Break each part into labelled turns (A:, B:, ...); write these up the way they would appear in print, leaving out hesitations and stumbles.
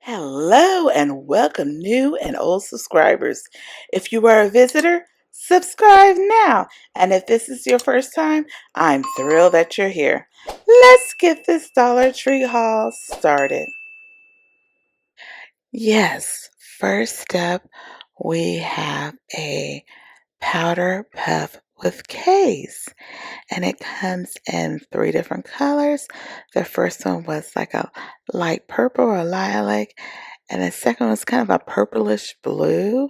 A: Hello and welcome, new and old subscribers. If you are a visitor, subscribe now. And if this is your first time, I'm thrilled that you're here. Let's get this Dollar Tree haul started. Yes, first up, we have a powder puff with K's. And it comes in three different colors. The first one was like a light purple or lilac, and the second was kind of a purplish blue,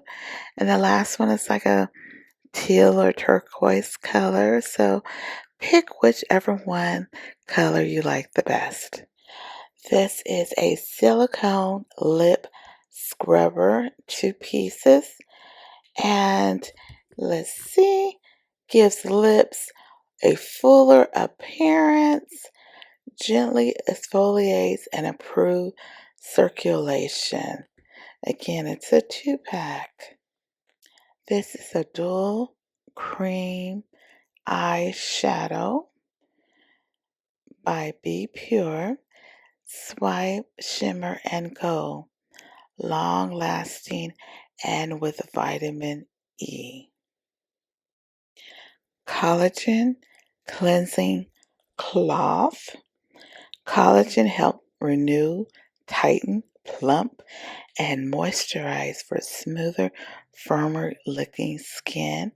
A: and the last one is like a teal or turquoise color. So pick whichever one color you like the best. This is a silicone lip scrubber, 2 pieces, and let's see, gives lips a fuller appearance, gently exfoliates and improves circulation. Again, it's a 2-pack. This is a dual cream eyeshadow by Be Pure. Swipe, shimmer, and go. Long lasting and with vitamin E. Collagen cleansing cloth. Collagen helps renew, tighten, plump, and moisturize for smoother, firmer looking skin.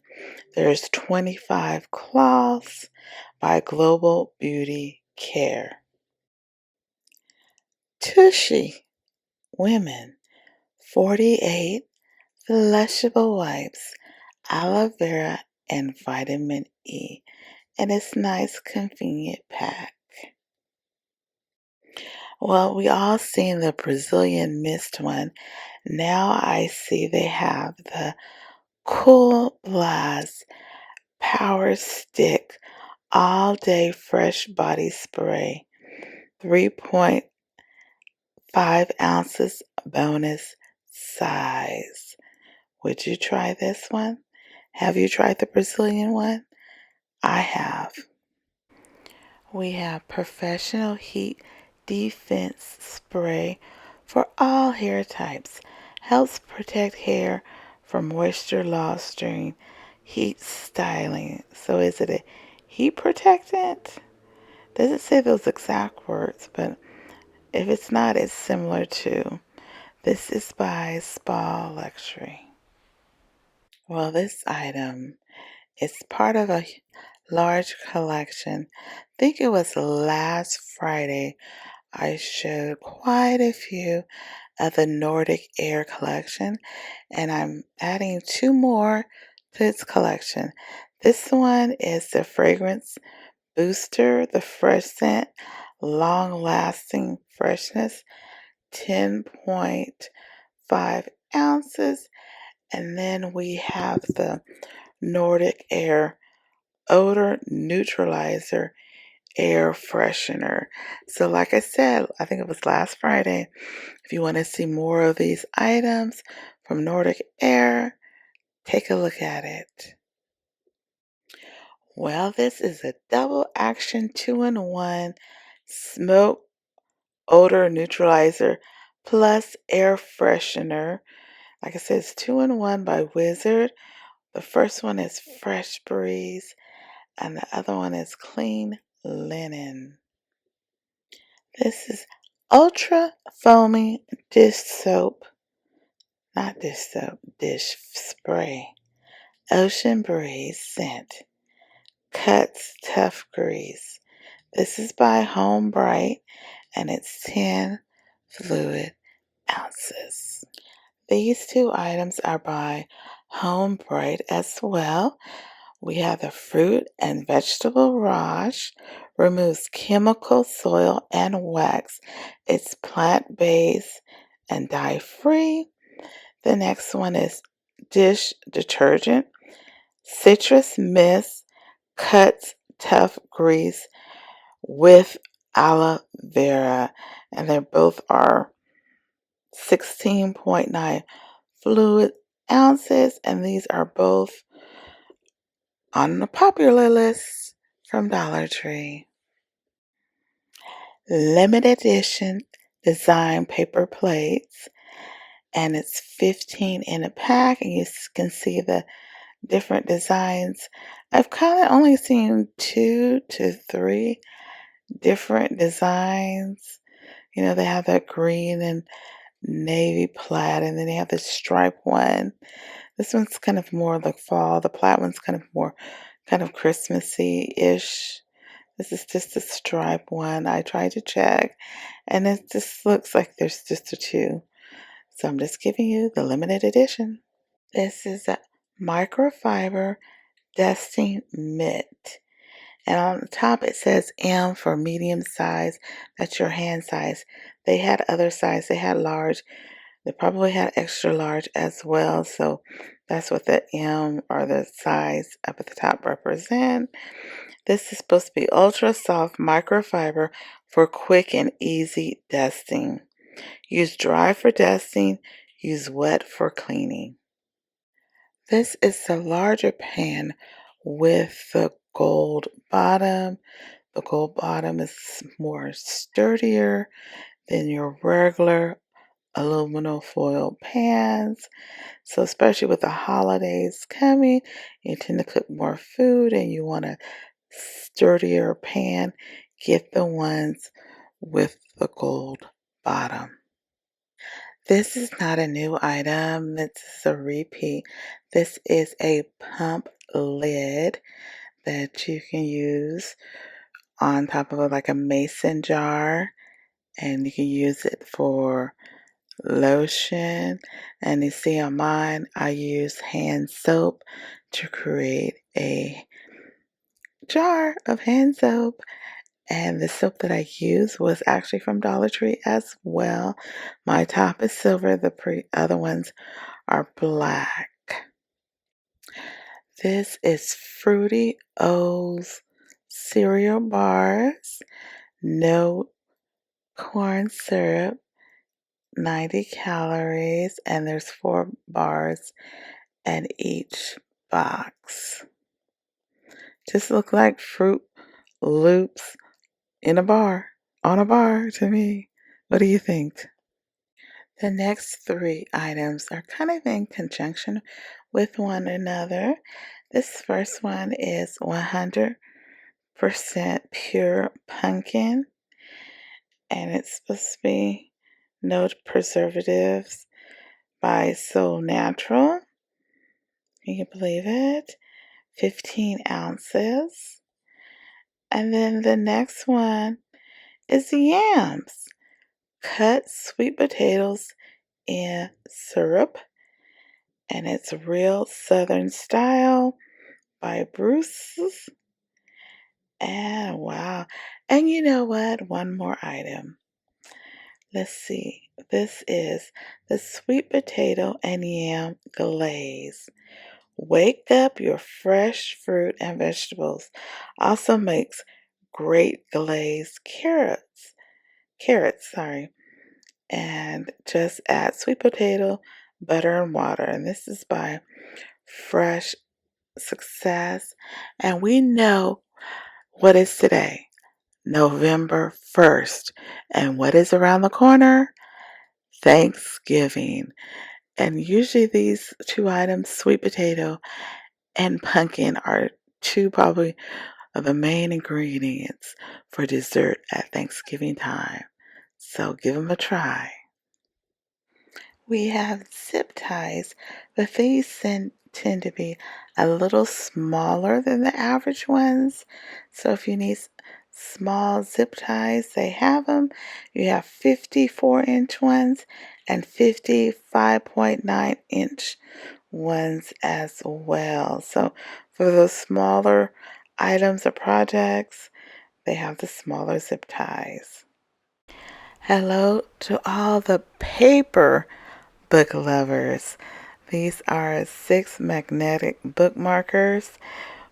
A: There's 25 cloths by Global Beauty Care. Tushy Women 48 flushable wipes, aloe vera, and vitamin E. And it's nice, convenient pack. Well, we all seen the Brazilian mist one. Now I see they have the Cool Blast Power Stick All Day Fresh Body Spray. 3.5 ounces bonus size. Would you try this one? Have you tried the Brazilian one? I have. We have Professional Heat Defense Spray for all hair types. Helps protect hair from moisture loss during heat styling. So is it a heat protectant? Doesn't say those exact words, but if it's not, it's similar to. This is by Spa Luxury. Well, this item is part of a large collection. I think it was last Friday I showed quite a few of the Nordic Air collection, and I'm adding 2 more to its collection. This one is the Fragrance Booster, the Fresh Scent, Long Lasting Freshness, 10.5 ounces. And then we have the Nordic Air Odor Neutralizer Air Freshener. So like I said, I think it was last Friday, if you want to see more of these items from Nordic Air, take a look at it. Well, this is a double action 2-in-1 smoke odor neutralizer plus air freshener. Like I said, it's 2-in-1 by Wizard. The first one is Fresh Breeze, and the other one is Clean Linen. This is Ultra Foamy Dish Soap, not dish soap, dish spray. Ocean Breeze Scent. Cuts Tough Grease. This is by Home Bright, and it's 10 fluid ounces. These 2 items are by Home Bright as well. We have the Fruit and Vegetable Wash, removes chemical, soil, and wax. It's plant-based and dye-free. The next one is Dish Detergent, Citrus Mist, Cuts Tough Grease with aloe vera. And they both are 16.9 fluid ounces, and these are both on the popular list from Dollar Tree. Limited edition design paper plates, and it's 15 in a pack, and you can see the different designs. I've kind of only seen 2 to 3 different designs. You know, they have that green and navy plaid, and then they have this stripe one. This one's kind of more like fall. The plaid one's kind of more kind of Christmassy-ish. This is just a stripe one. I tried to check, and it just looks like there's just a two. So I'm just giving you the limited edition. This is a microfiber dusting mitt. And on the top it says M for medium size. That's your hand size. They had other size. They had large. They probably had extra large as well. So that's what the M or the size up at the top represent. This is supposed to be ultra soft microfiber for quick and easy dusting. Use dry for dusting. Use wet for cleaning. This is the larger pan with the gold bottom. The gold bottom is more sturdier than your regular aluminum foil pans. So especially with the holidays coming, you tend to cook more food and you want a sturdier pan. Get the ones with the gold bottom. This is not a new item. This is a repeat. This is a pump lid that you can use on top of like a mason jar, and you can use it for lotion. And you see on mine, I use hand soap to create a jar of hand soap. And the soap that I used was actually from Dollar Tree as well. My top is silver, the other ones are black. This is Fruity O's cereal bars, no corn syrup, 90 calories, and there's 4 bars in each box. Just look like Fruit Loops in a bar, on a bar to me. What do you think? The next 3 items are kind of in conjunction with one another. This first one is 100% pure pumpkin, and it's supposed to be no preservatives by So Natural. Can you believe it? 15 ounces. And then the next one is yams. Cut sweet potatoes in syrup, and it's real Southern style by Bruce's. And wow. And you know what? One more item. Let's see. This is the sweet potato and yam glaze. Wake up your fresh fruit and vegetables. Also makes great glazed carrots. Carrots, sorry. And just add sweet potato, butter, and water. And this is by Fresh Success. And we know what is today, November 1st. And what is around the corner? Thanksgiving. And usually these 2 items, sweet potato and pumpkin, are 2 probably of the main ingredients for dessert at Thanksgiving time. So give them a try. We have zip ties, but these tend to be a little smaller than the average ones. So if you need small zip ties, they have them. You have 54-inch ones and 55.9-inch ones as well. So for those smaller items or projects, they have the smaller zip ties. Hello to all the paper book lovers. These are 6 magnetic bookmarkers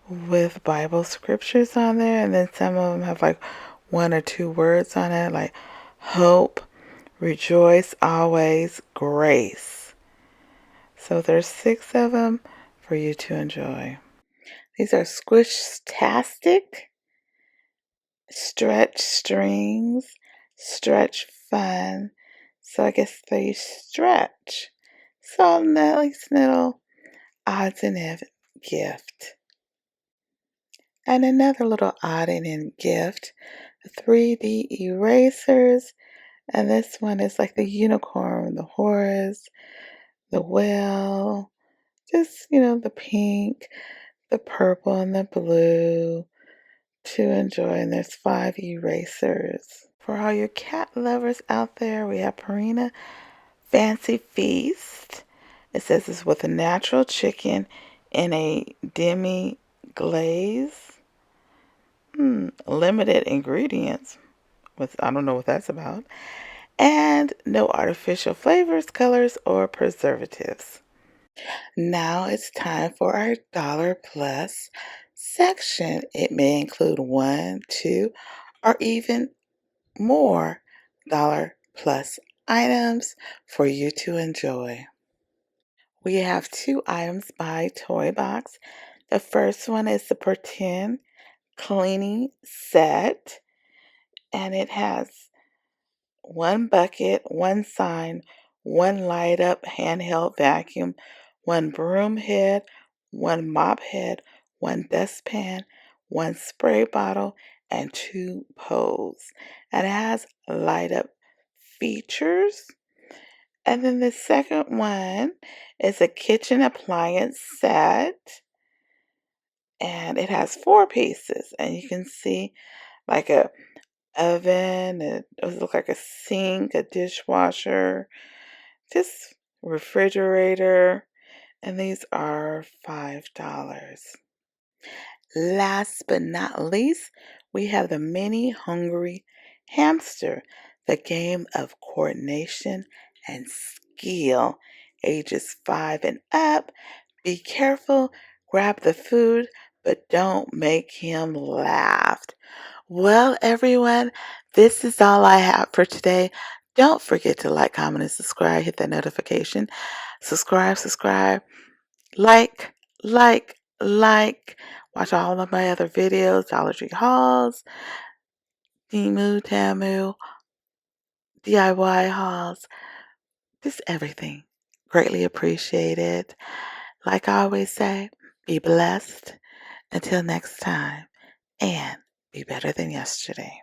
A: with Bible scriptures on there, and then some of them have like 1 or 2 words on it, like hope, rejoice always, grace. So there's 6 of them for you to enjoy. These are Squish-tastic, stretch strings, stretch fun. So I guess they stretch. So nice little odds and ends gift. And another little odd and end gift, 3D erasers. And this one is like the unicorn, the horse, the whale, just, the pink, the purple, and the blue to enjoy. And there's 5 erasers. For all your cat lovers out there, we have Purina Fancy Feast. It says it's with a natural chicken in a demi glaze. Limited ingredients. I don't know what that's about. And no artificial flavors, colors, or preservatives. Now it's time for our Dollar Plus section. It may include 1, 2, or even more Dollar Plus items for you to enjoy. We have 2 items by Toy Box. The first one is the Pretend Cleaning Set, and it has 1 bucket, 1 sign, 1 light up handheld vacuum, 1 broom head, 1 mop head, 1 dustpan, 1 spray bottle, and 2 poles. And it has light up features. And then the second one is a kitchen appliance set. And it has 4 pieces. And you can see like a oven, it does look like a sink, a dishwasher, just refrigerator, and these are $5. Last but not least, we have the Mini Hungry Hamster, the game of coordination and skill, ages 5 and up. Be careful, grab the food, but don't make him laugh. Well, everyone, this is all I have for today. Don't forget to like, comment, and subscribe. Hit that notification. Subscribe. Like. Watch all of my other videos, Dollar Tree hauls, Temu, Tamu, DIY hauls, just everything. Greatly appreciated. Like I always say, be blessed. Until next time, and be better than yesterday.